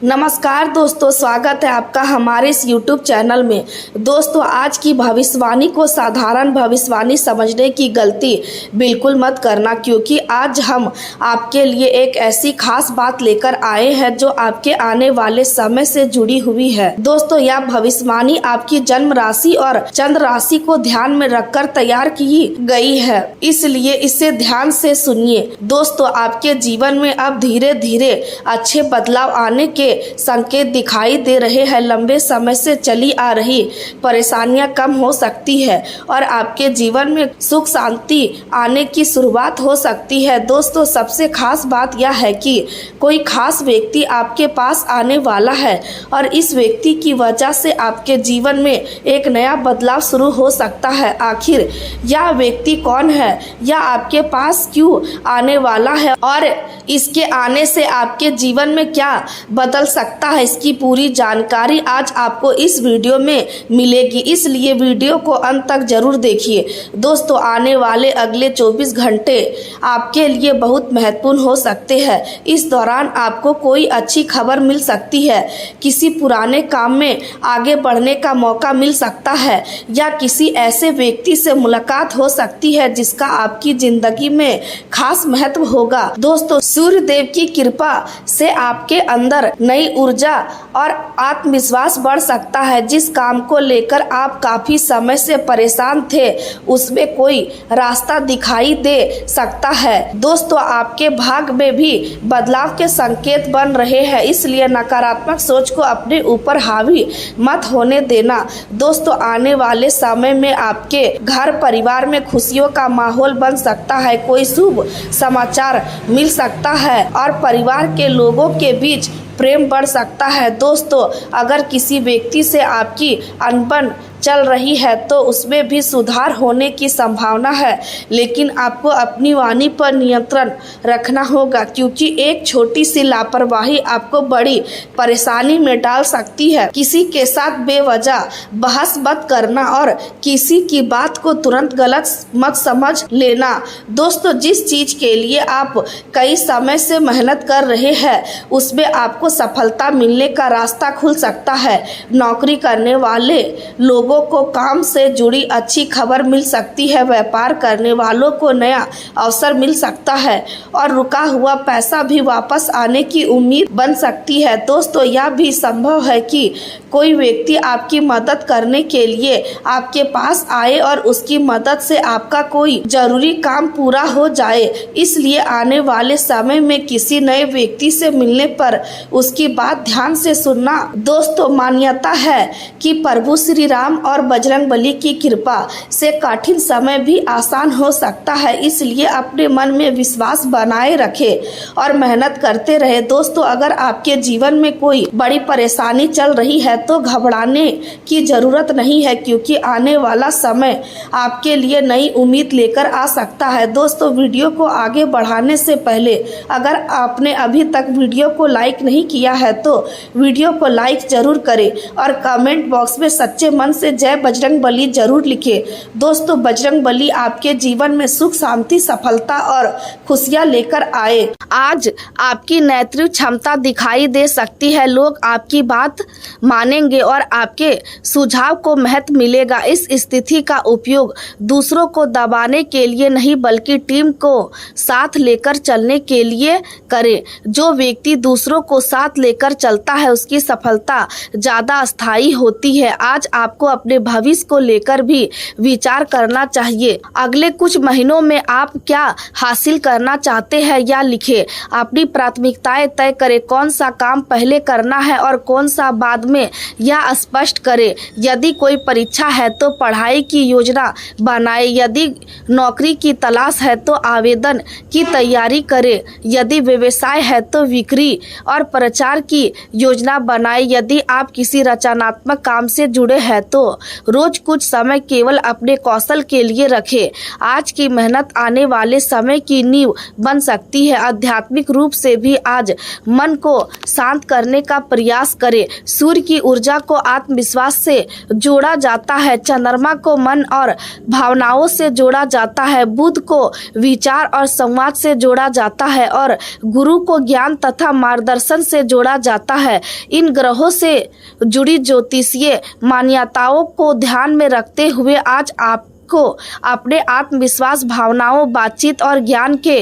नमस्कार दोस्तों, स्वागत है आपका हमारे इस YouTube चैनल में। दोस्तों, आज की भविष्यवाणी को साधारण भविष्यवाणी समझने की गलती बिल्कुल मत करना, क्योंकि आज हम आपके लिए एक ऐसी खास बात लेकर आए हैं जो आपके आने वाले समय से जुड़ी हुई है। दोस्तों, यह भविष्यवाणी आपकी जन्म राशि और चंद्र राशि को ध्यान में रखकर तैयार की गई है, इसलिए इसे ध्यान से सुनिए। दोस्तों, आपके जीवन में अब धीरे धीरे अच्छे बदलाव आने के संकेत दिखाई दे रहे हैं। लंबे समय से चली आ रही परेशानियां कम हो सकती है और आपके जीवन में सुख शांति आने की शुरुआत हो सकती है। दोस्तों, सबसे खास बात यह है कि कोई खास व्यक्ति आपके पास आने वाला है और इस व्यक्ति की वजह से आपके जीवन में एक नया बदलाव शुरू हो सकता है। आखिर यह व्यक्ति कौन है, यह आपके पास क्यों आने वाला है और इसके आने से आपके जीवन में क्या बदल सकता है, इसकी पूरी जानकारी आज आपको इस वीडियो में मिलेगी, इसलिए वीडियो को अंत तक जरूर देखिए। दोस्तों, आने वाले अगले 24 घंटे आपके लिए बहुत महत्वपूर्ण हो सकते हैं। इस दौरान आपको कोई अच्छी खबर मिल सकती है, किसी पुराने काम में आगे बढ़ने का मौका मिल सकता है या किसी ऐसे व्यक्ति से मुलाकात हो सकती है जिसका आपकी जिंदगी में खास महत्व होगा। दोस्तों, सूर्य देव की कृपा से आपके अंदर नई ऊर्जा और आत्मविश्वास बढ़ सकता है। जिस काम को लेकर आप काफी समय से परेशान थे, उसमें कोई रास्ता दिखाई दे सकता है। दोस्तों, आपके भाग्य में भी बदलाव के संकेत बन रहे हैं, इसलिए नकारात्मक सोच को अपने ऊपर हावी मत होने देना। दोस्तों, आने वाले समय में आपके घर परिवार में खुशियों का माहौल बन सकता है, कोई शुभ समाचार मिल सकता है और परिवार के लोगों के बीच प्रेम बढ़ सकता है। दोस्तों, अगर किसी व्यक्ति से आपकी अनबन चल रही है तो उसमें भी सुधार होने की संभावना है, लेकिन आपको अपनी वाणी पर नियंत्रण रखना होगा, क्योंकि एक छोटी सी लापरवाही आपको बड़ी परेशानी में डाल सकती है। किसी के साथ बेवजह बहस मत करना और किसी की बात को तुरंत गलत मत समझ लेना। दोस्तों, जिस चीज के लिए आप कई समय से मेहनत कर रहे हैं उसमें आपको सफलता मिलने का रास्ता खुल सकता है। नौकरी करने वाले लोगों को काम से जुड़ी अच्छी खबर मिल सकती है। व्यापार करने वालों को नया अवसर मिल सकता है और रुका हुआ पैसा भी वापस आने की उम्मीद बन सकती है। दोस्तों, यह भी संभव है कि कोई व्यक्ति आपकी मदद करने के लिए आपके पास आए और उसकी मदद से आपका कोई जरूरी काम पूरा हो जाए, इसलिए आने वाले समय में किसी नए व्यक्ति से मिलने पर उसकी बात ध्यान से सुनना। दोस्तों, मान्यता है कि प्रभु श्री राम और बजरंग बली की कृपा से कठिन समय भी आसान हो सकता है, इसलिए अपने मन में विश्वास बनाए रखें और मेहनत करते रहे। दोस्तों, अगर आपके जीवन में कोई बड़ी परेशानी चल रही है तो घबराने की जरूरत नहीं है, क्योंकि आने वाला समय आपके लिए नई उम्मीद लेकर आ सकता है। दोस्तों, वीडियो को आगे बढ़ाने से पहले अगर आपने अभी तक वीडियो को लाइक नहीं किया है तो वीडियो को लाइक जरूर करें और कमेंट बॉक्स में सच्चे मन से जय बजरंग बली जरूर लिखें। दोस्तों, बजरंग बली आपके जीवन में सुख शांति सफलता और खुशियां लेकर आए। आज आपकी नेतृत्व क्षमता दिखाई दे सकती है, लोग आपकी बात मानेंगे और आपके सुझाव को महत्व मिलेगा। इस स्थिति का उपयोग दूसरों को दबाने के लिए नहीं बल्कि टीम को साथ लेकर चलने के लिए करें। जो व्यक्ति दूसरों को साथ लेकर चलता है उसकी सफलता ज्यादा स्थायी होती है। आज आपको अपने भविष्य को लेकर भी विचार करना चाहिए। अगले कुछ महीनों में आप क्या हासिल करना चाहते हैं या लिखें। अपनी प्राथमिकताएं तय करें, कौन सा काम पहले करना है और कौन सा बाद में, यह स्पष्ट करें। यदि कोई परीक्षा है तो पढ़ाई की योजना बनाएं, यदि नौकरी की तलाश है तो आवेदन की तैयारी करें, यदि व्यवसाय है तो बिक्री और प्रचार की योजना बनाएं, यदि आप किसी रचनात्मक काम से जुड़े हैं तो तो रोज कुछ समय केवल अपने कौशल के लिए रखें। आज की मेहनत आने वाले समय की नींव बन सकती है। आध्यात्मिक रूप से भी आज मन को शांत करने का प्रयास करें। सूर्य की ऊर्जा को आत्मविश्वास से जोड़ा जाता है, चंद्रमा को मन और भावनाओं से जोड़ा जाता है, बुध को विचार और संवाद से जोड़ा जाता है और गुरु को ज्ञान तथा मार्गदर्शन से जोड़ा जाता है। इन ग्रहों से जुड़ी ज्योतिषीय मान्यताओं को ध्यान में रखते हुए आज आपको अपने आत्मविश्वास, भावनाओं, बातचीत और ज्ञान के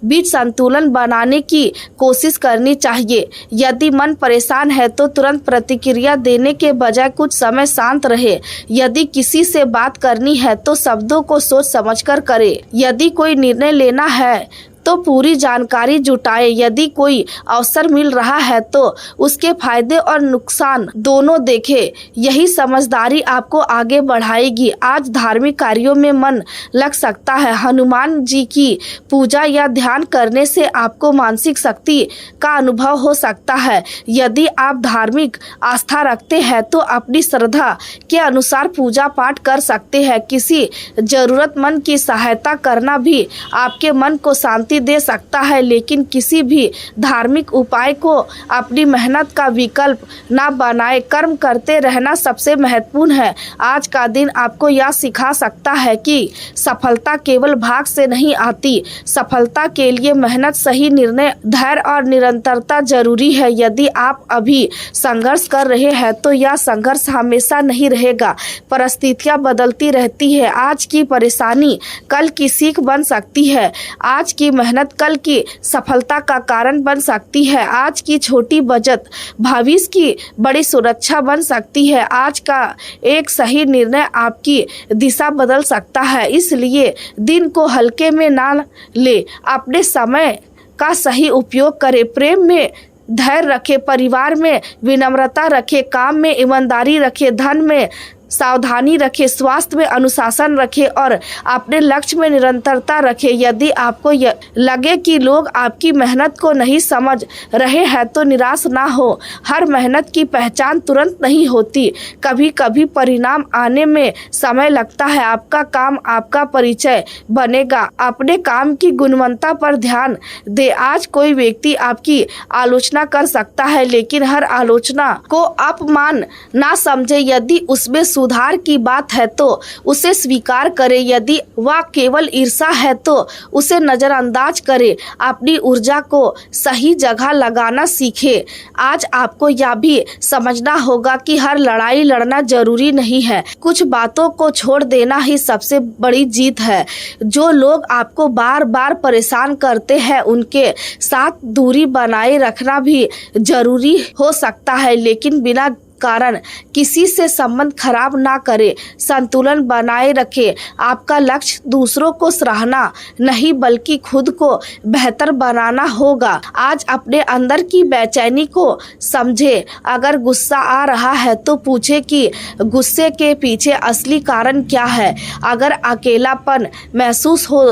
बीच संतुलन बनाने की कोशिश करनी चाहिए। यदि मन परेशान है तो तुरंत प्रतिक्रिया देने के बजाय कुछ समय शांत रहे। यदि किसी से बात करनी है तो शब्दों को सोच समझकर करें। यदि कोई निर्णय लेना है तो पूरी जानकारी जुटाए। यदि कोई अवसर मिल रहा है तो उसके फायदे और नुकसान दोनों देखें। यही समझदारी आपको आगे बढ़ाएगी। आज धार्मिक कार्यों में मन लग सकता है। हनुमान जी की पूजा या ध्यान करने से आपको मानसिक शक्ति का अनुभव हो सकता है। यदि आप धार्मिक आस्था रखते हैं तो अपनी श्रद्धा के अनुसार पूजा पाठ कर सकते हैं। किसी जरूरतमंद की सहायता करना भी आपके मन को शांति दे सकता है, लेकिन किसी भी धार्मिक उपाय को अपनी मेहनत का विकल्प ना बनाए। कर्म करते रहना सबसे महत्वपूर्ण है। आज का दिन आपको यह सिखा सकता है कि सफलता केवल भाग से नहीं आती। सफलता के लिए मेहनत, सही निर्णय, धैर्य और निरंतरता जरूरी है। यदि आप अभी संघर्ष कर रहे हैं तो यह संघर्ष हमेशा नहीं रहेगा। परिस्थितियां बदलती रहती है। आज की परेशानी कल की सीख बन सकती है। आज की मेहनत कल की सफलता का कारण बन सकती है। आज की छोटी बचत भविष्य की बड़ी सुरक्षा बन सकती है। आज का एक सही निर्णय आपकी दिशा बदल सकता है। इसलिए दिन को हल्के में ना ले, अपने समय का सही उपयोग करें। प्रेम में धैर्य रखें, परिवार में विनम्रता रखें, काम में ईमानदारी रखें, धन में सावधानी रखें, स्वास्थ्य में अनुशासन रखें और अपने लक्ष्य में निरंतरता रखें। यदि आपको लगे कि लोग आपकी मेहनत को नहीं समझ रहे हैं तो निराश ना हो। हर मेहनत की पहचान तुरंत नहीं होती। कभी कभी परिणाम आने में समय लगता है। आपका काम आपका परिचय बनेगा। अपने काम की गुणवत्ता पर ध्यान दे। आज कोई व्यक्ति आपकी आलोचना कर सकता है, लेकिन हर आलोचना को अपमान ना समझे। यदि उसमें सुधार की बात है तो उसे स्वीकार करें। यदि वह केवल ईर्ष्या है तो उसे नजरअंदाज करें। अपनी ऊर्जा को सही जगह लगाना सीखें। आज आपको यह भी समझना होगा कि हर लड़ाई लड़ना जरूरी नहीं है। कुछ बातों को छोड़ देना ही सबसे बड़ी जीत है। जो लोग आपको बार बार परेशान करते हैं उनके साथ दूरी बनाए रखना भी जरूरी हो सकता है, लेकिन बिना कारण किसी से संबंध खराब ना करें। संतुलन बनाए रखें। आपका लक्ष्य दूसरों को सराहना नहीं बल्कि खुद को बेहतर बनाना होगा। आज अपने अंदर की बेचैनी को समझे। अगर गुस्सा आ रहा है तो पूछे कि गुस्से के पीछे असली कारण क्या है। अगर अकेलापन महसूस हो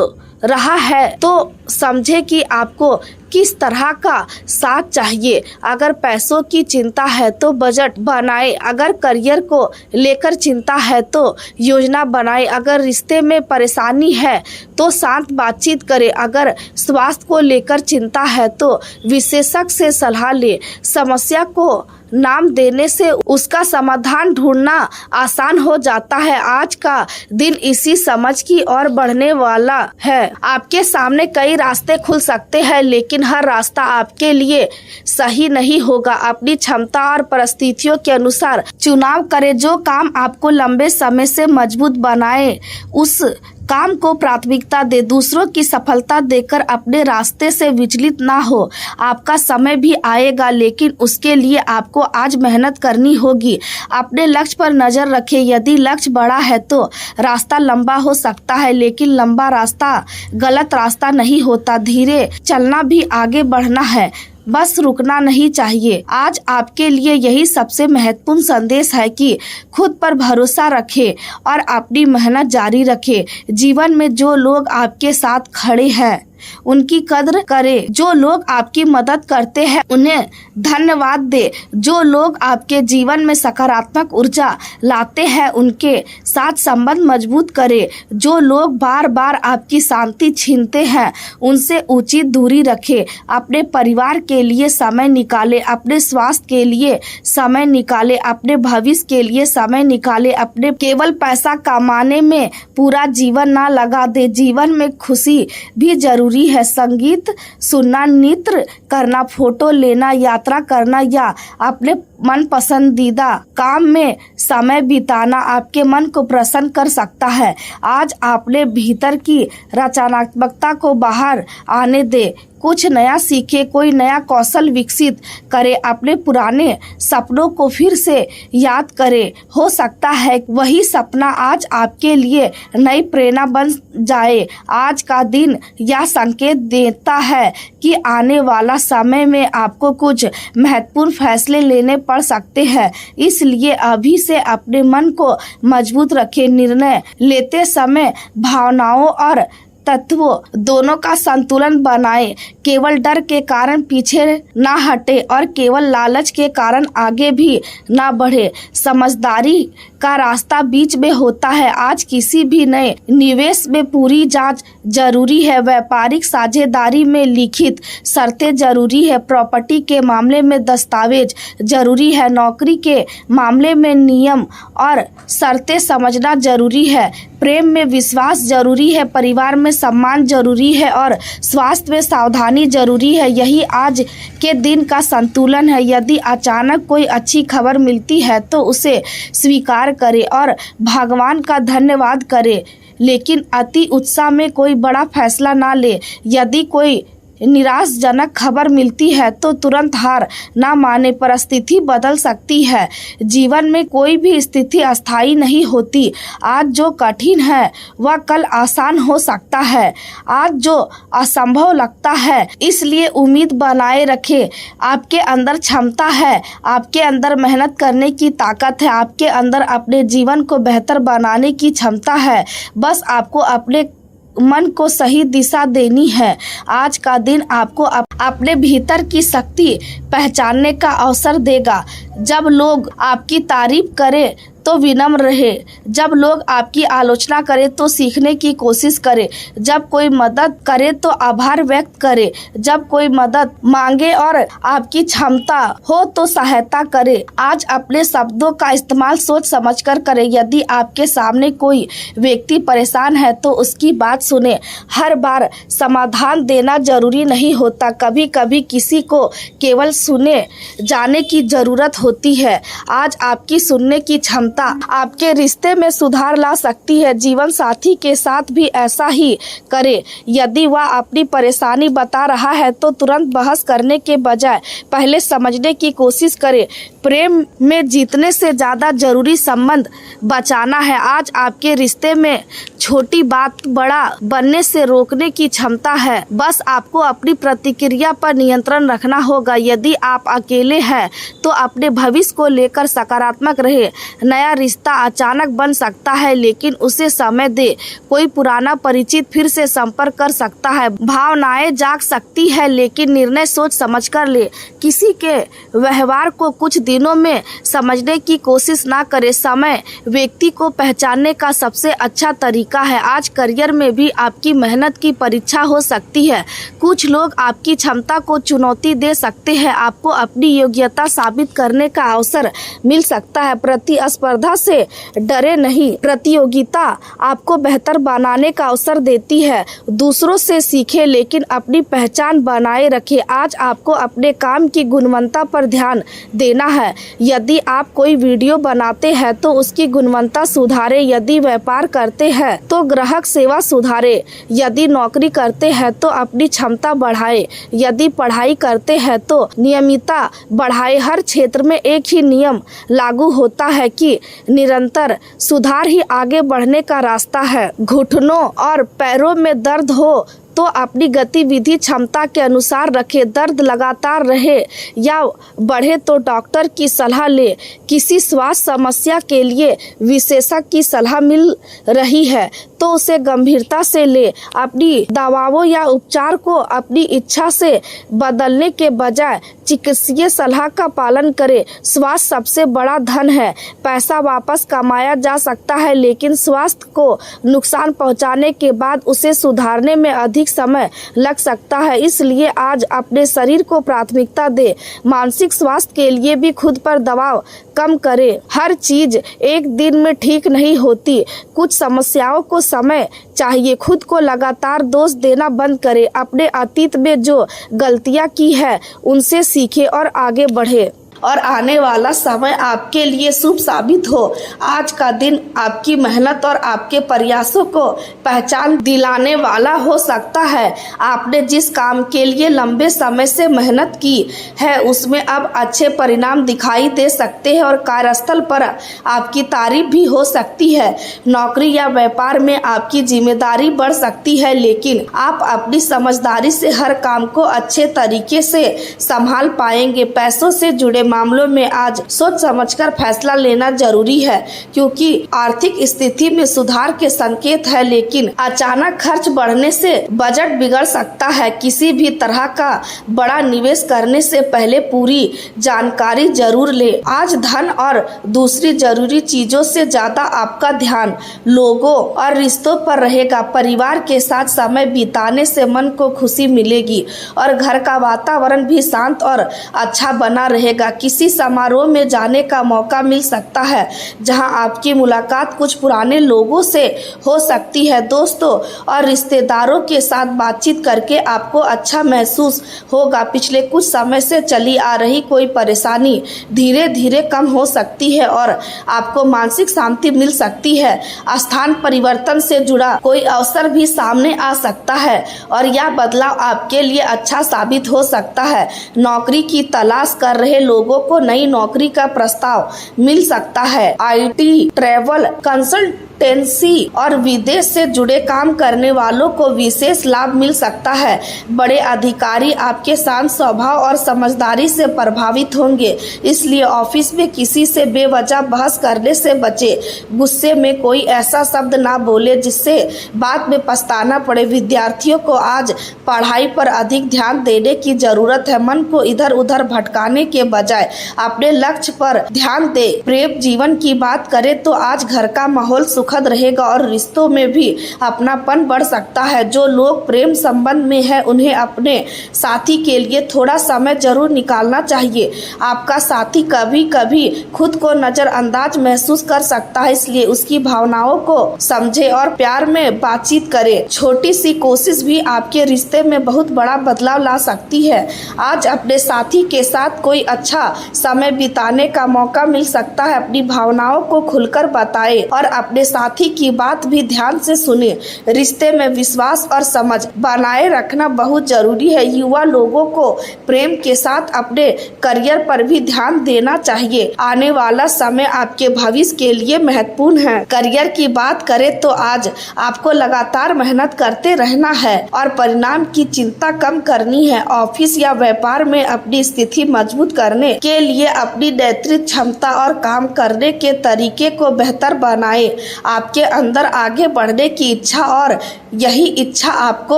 रहा है तो समझे कि आपको किस तरह का साथ चाहिए। अगर पैसों की चिंता है तो बजट बनाए। अगर करियर को लेकर चिंता है तो योजना बनाए। अगर रिश्ते में परेशानी है तो शांत बातचीत करें। अगर स्वास्थ्य को लेकर चिंता है तो विशेषज्ञ से सलाह ले। समस्या को नाम देने से उसका समाधान ढूंढना आसान हो जाता है। आज का दिन इसी समझ की ओर बढ़ने वाला है। आपके सामने कई रास्ते खुल सकते हैं, लेकिन हर रास्ता आपके लिए सही नहीं होगा। अपनी क्षमता और परिस्थितियों के अनुसार चुनाव करें। जो काम आपको लंबे समय से मजबूत बनाए उस काम को प्राथमिकता दे। दूसरों की सफलता देखकर अपने रास्ते से विचलित ना हो। आपका समय भी आएगा, लेकिन उसके लिए आपको आज मेहनत करनी होगी। अपने लक्ष्य पर नजर रखें। यदि लक्ष्य बड़ा है तो रास्ता लंबा हो सकता है, लेकिन लंबा रास्ता गलत रास्ता नहीं होता। धीरे चलना भी आगे बढ़ना है, बस रुकना नहीं चाहिए। आज आपके लिए यही सबसे महत्वपूर्ण संदेश है कि खुद पर भरोसा रखें और अपनी मेहनत जारी रखें। जीवन में जो लोग आपके साथ खड़े हैं उनकी कद्र करें। जो लोग आपकी मदद करते हैं उन्हें धन्यवाद दे। जो लोग आपके जीवन में सकारात्मक ऊर्जा लाते हैं उनके साथ संबंध मजबूत करें। जो लोग बार बार आपकी शांति छीनते हैं उनसे उचित दूरी रखें। अपने परिवार के लिए समय निकालें, अपने स्वास्थ्य के लिए समय निकालें, अपने भविष्य के लिए समय निकालें। अपने केवल पैसा कमाने में पूरा जीवन ना लगा दे। जीवन में खुशी भी जरूरी है। संगीत सुनना, नृत्य करना, फोटो लेना, यात्रा करना या अपने मन पसंदीदा काम में समय बिताना आपके मन को प्रसन्न कर सकता है। आज अपने भीतर की रचनात्मकता को बाहर आने दे। कुछ नया सीखे, कोई नया कौशल विकसित करे, अपने पुराने सपनों को फिर से याद करे। हो सकता है वही सपना आज आपके लिए नई प्रेरणा बन जाए। आज का दिन यह संकेत देता है कि आने वाला समय में आपको कुछ महत्वपूर्ण फैसले लेने पड़ सकते हैं। इसलिए अभी से अपने मन को मजबूत रखें। निर्णय लेते समय भावनाओं और तत्वों दोनों का संतुलन बनाएं। केवल डर के कारण पीछे ना हटे और केवल लालच के कारण आगे भी ना बढ़े। समझदारी का रास्ता बीच में होता है। आज किसी भी नए निवेश में पूरी जांच जरूरी है। व्यापारिक साझेदारी में लिखित शर्तें जरूरी है। प्रॉपर्टी के मामले में दस्तावेज जरूरी है। नौकरी के मामले में नियम और शर्तें समझना जरूरी है। प्रेम में विश्वास जरूरी है। परिवार में सम्मान जरूरी है और स्वास्थ्य में सावधानी जरूरी है। यही आज के दिन का संतुलन है। यदि अचानक कोई अच्छी खबर मिलती है तो उसे स्वीकार करें और भगवान का धन्यवाद करें, लेकिन अति उत्साह में कोई बड़ा फैसला ना ले। यदि कोई निराशजनक खबर मिलती है तो तुरंत हार ना माने। परिस्थिति बदल सकती है। जीवन में कोई भी स्थिति अस्थायी नहीं होती। आज जो कठिन है वह कल आसान हो सकता है। आज जो असंभव लगता है, इसलिए उम्मीद बनाए रखें। आपके अंदर क्षमता है, आपके अंदर मेहनत करने की ताकत है, आपके अंदर अपने जीवन को बेहतर बनाने की क्षमता है। बस आपको अपने मन को सही दिशा देनी है। आज का दिन आपको अपने भीतर की शक्ति पहचानने का अवसर देगा। जब लोग आपकी तारीफ करें तो विनम्र रहे। जब लोग आपकी आलोचना करें तो सीखने की कोशिश करें। जब कोई मदद करे तो आभार व्यक्त करें। जब कोई मदद मांगे और आपकी क्षमता हो तो सहायता करें। आज अपने शब्दों का इस्तेमाल सोच समझकर करें। यदि आपके सामने कोई व्यक्ति परेशान है तो उसकी बात सुने। हर बार समाधान देना जरूरी नहीं होता। कभी कभी किसी को केवल सुने जाने की जरूरत होती है। आज आपकी सुनने की क्षमता आपके रिश्ते में सुधार ला सकती है। जीवन साथी के साथ भी ऐसा ही करें। यदि वह अपनी परेशानी बता रहा है तो तुरंत बहस करने के बजाय पहले समझने की कोशिश करें। प्रेम में जीतने से ज्यादा जरूरी संबंध बचाना है। आज आपके रिश्ते में छोटी बात बड़ा बनने से रोकने की क्षमता है। बस आपको अपनी प्रतिक्रिया पर नियंत्रण रखना होगा। यदि आप अकेले हैं तो अपने भविष्य को लेकर सकारात्मक रहे। नया रिश्ता अचानक बन सकता है, लेकिन उसे समय दे। कोई पुराना परिचित फिर से संपर्क कर सकता है। भावनाएं जाग सकती है, लेकिन निर्णय सोच समझ कर ले। किसी के व्यवहार को कुछ दिनों में समझने की कोशिश ना करें। समय व्यक्ति को पहचानने का सबसे अच्छा तरीका है। आज करियर में भी आपकी मेहनत की परीक्षा हो सकती है। कुछ लोग आपकी क्षमता को चुनौती दे सकते हैं। आपको अपनी योग्यता साबित करने का अवसर मिल सकता है। प्रतिस्पर्धा से डरे नहीं। प्रतियोगिता आपको बेहतर बनाने का अवसर देती है। दूसरों से सीखें, लेकिन अपनी पहचान बनाए रखें। आज आपको अपने काम की गुणवत्ता पर ध्यान देना है। यदि आप कोई वीडियो बनाते हैं तो उसकी गुणवत्ता सुधारें। यदि व्यापार करते हैं तो ग्राहक सेवा सुधारें। यदि नौकरी करते हैं तो अपनी क्षमता बढ़ाएं। यदि पढ़ाई करते हैं तो नियमितता बढ़ाएं। हर क्षेत्र में एक ही नियम लागू होता है कि निरंतर सुधार ही आगे बढ़ने का रास्ता है। घुटनों और पैरों में दर्द हो तो अपनी गतिविधि क्षमता के अनुसार रखें। दर्द लगातार रहे या बढ़े तो डॉक्टर की सलाह ले। किसी स्वास्थ्य समस्या के लिए विशेषज्ञ की सलाह मिल रही है तो उसे गंभीरता से ले। अपनी दवाओं या उपचार को अपनी इच्छा से बदलने के बजाय चिकित्सकीय सलाह का पालन करें। स्वास्थ्य सबसे बड़ा धन है। पैसा वापस कमाया जा सकता है, लेकिन स्वास्थ्य को नुकसान पहुंचाने के बाद उसे सुधारने में अधिक समय लग सकता है। इसलिए आज अपने शरीर को प्राथमिकता दें। मानसिक स्वास्थ्य के लिए भी खुद पर दबाव कम करें। हर चीज एक दिन में ठीक नहीं होती। कुछ समस्याओं को समय चाहिए। खुद को लगातार दोष देना बंद करें। अपने अतीत में जो गलतियां की है उनसे सीखें और आगे बढ़े और आने वाला समय आपके लिए शुभ साबित हो। आज का दिन आपकी मेहनत और आपके प्रयासों को पहचान दिलाने वाला हो सकता है। आपने जिस काम के लिए लंबे समय से मेहनत की है उसमें अब अच्छे परिणाम दिखाई दे सकते हैं और कार्यस्थल पर आपकी तारीफ भी हो सकती है। नौकरी या व्यापार में आपकी जिम्मेदारी बढ़ सकती है, लेकिन आप अपनी समझदारी से हर काम को अच्छे तरीके से संभाल पाएंगे। पैसों से जुड़े मामलों में आज सोच समझकर फैसला लेना जरूरी है, क्योंकि आर्थिक स्थिति में सुधार के संकेत है, लेकिन अचानक खर्च बढ़ने से बजट बिगड़ सकता है। किसी भी तरह का बड़ा निवेश करने से पहले पूरी जानकारी जरूर ले। आज धन और दूसरी जरूरी चीजों से ज्यादा आपका ध्यान लोगों और रिश्तों पर रहेगा। परिवार के साथ समय बिताने से मन को खुशी मिलेगी और घर का वातावरण भी शांत और अच्छा बना रहेगा। किसी समारोह में जाने का मौका मिल सकता है जहां आपकी मुलाकात कुछ पुराने लोगों से हो सकती है। दोस्तों और रिश्तेदारों के साथ बातचीत करके आपको अच्छा महसूस होगा। पिछले कुछ समय से चली आ रही कोई परेशानी धीरे धीरे कम हो सकती है और आपको मानसिक शांति मिल सकती है। स्थान परिवर्तन से जुड़ा कोई अवसर भी सामने आ सकता है और यह बदलाव आपके लिए अच्छा साबित हो सकता है। नौकरी की तलाश कर रहे लोगों को नई नौकरी का प्रस्ताव मिल सकता है। आईटी, ट्रैवल, कंसल्टेंसी और विदेश से जुड़े काम करने वालों को विशेष लाभ मिल सकता है। बड़े अधिकारी आपके शांत स्वभाव और समझदारी से प्रभावित होंगे, इसलिए ऑफिस में किसी से बेवजह बहस करने से बचे। गुस्से में कोई ऐसा शब्द ना बोले जिससे बाद में पछताना पड़े। विद्यार्थियों को आज पढ़ाई पर अधिक ध्यान देने की जरूरत है। मन को इधर उधर भटकाने के बजाय अपने लक्ष्य पर ध्यान दे। प्रेम जीवन की बात करें तो आज घर का माहौल सुखद रहेगा और रिश्तों में भी अपनापन बढ़ सकता है। जो लोग प्रेम संबंध में हैं उन्हें अपने साथी के लिए थोड़ा समय जरूर निकालना चाहिए। आपका साथी कभी कभी खुद को नजरअंदाज महसूस कर सकता है, इसलिए उसकी भावनाओं को समझे और प्यार में बातचीत करें। छोटी सी कोशिश भी आपके रिश्ते में बहुत बड़ा बदलाव ला सकती है। आज अपने साथी के साथ कोई अच्छा समय बिताने का मौका मिल सकता है। अपनी भावनाओं को खुलकर बताएं और अपने साथी की बात भी ध्यान से सुने। रिश्ते में विश्वास और समझ बनाए रखना बहुत जरूरी है। युवा लोगों को प्रेम के साथ अपने करियर पर भी ध्यान देना चाहिए। आने वाला समय आपके भविष्य के लिए महत्वपूर्ण है। करियर की बात करें तो आज आपको लगातार मेहनत करते रहना है और परिणाम की चिंता कम करनी है। ऑफिस या व्यापार में अपनी स्थिति मजबूत करने के लिए अपनी नेतृत्व क्षमता और काम करने के तरीके को बेहतर बनाएं। आपके अंदर आगे बढ़ने की इच्छा और यही इच्छा आपको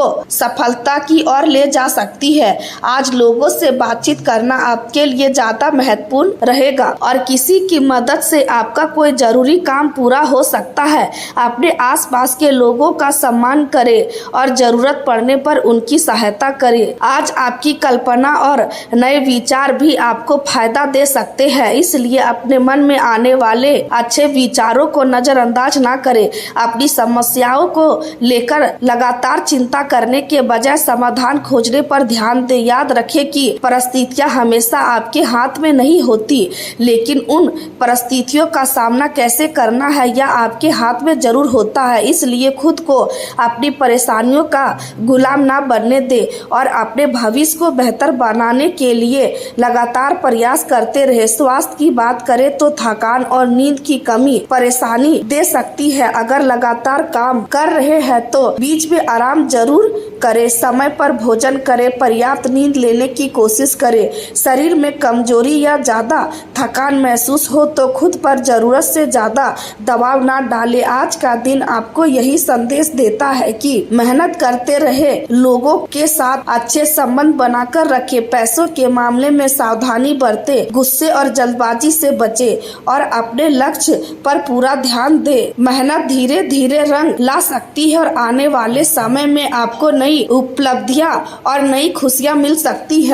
सफलता की ओर ले जा सकती है। आज लोगों से बातचीत करना आपके लिए ज्यादा महत्वपूर्ण रहेगा और किसी की मदद से आपका कोई जरूरी काम पूरा हो सकता है। अपने आसपास के लोगों का सम्मान करें और जरूरत पड़ने पर उनकी सहायता करें। आज आपकी कल्पना और नए विचार भी आपको फायदा दे सकते हैं, इसलिए अपने मन में आने वाले अच्छे विचारों को नजरअंदाज ना करें। अपनी समस्याओं को लेकर लगातार चिंता करने के बजाय समाधान खोजने पर ध्यान दें। याद रखें कि परिस्थितियां हमेशा आपके हाथ में नहीं होती, लेकिन उन परिस्थितियों का सामना कैसे करना है यह आपके हाथ में जरूर होता है। इसलिए खुद को अपनी परेशानियों का गुलाम ना बनने दे और अपने भविष्य को बेहतर बनाने के लिए लगातार प्रयास करते रहे। स्वास्थ्य की बात करें तो थकान और नींद की कमी परेशानी दे सकती सकती है। अगर लगातार काम कर रहे हैं तो बीच में आराम जरूर करें, समय पर भोजन करें, पर्याप्त नींद लेने की कोशिश करें। शरीर में कमजोरी या ज्यादा थकान महसूस हो तो खुद पर जरूरत से ज्यादा दबाव ना डालें। आज का दिन आपको यही संदेश देता है कि मेहनत करते रहे, लोगों के साथ अच्छे संबंध बनाकर रखें, पैसों के मामले में सावधानी बरतें, गुस्से और जल्दबाजी से बचें और अपने लक्ष्य पर पूरा ध्यान दें। मेहनत धीरे धीरे रंग ला सकती है और आने वाले समय में आपको नई उपलब्धियां और नई खुशियां मिल सकती है।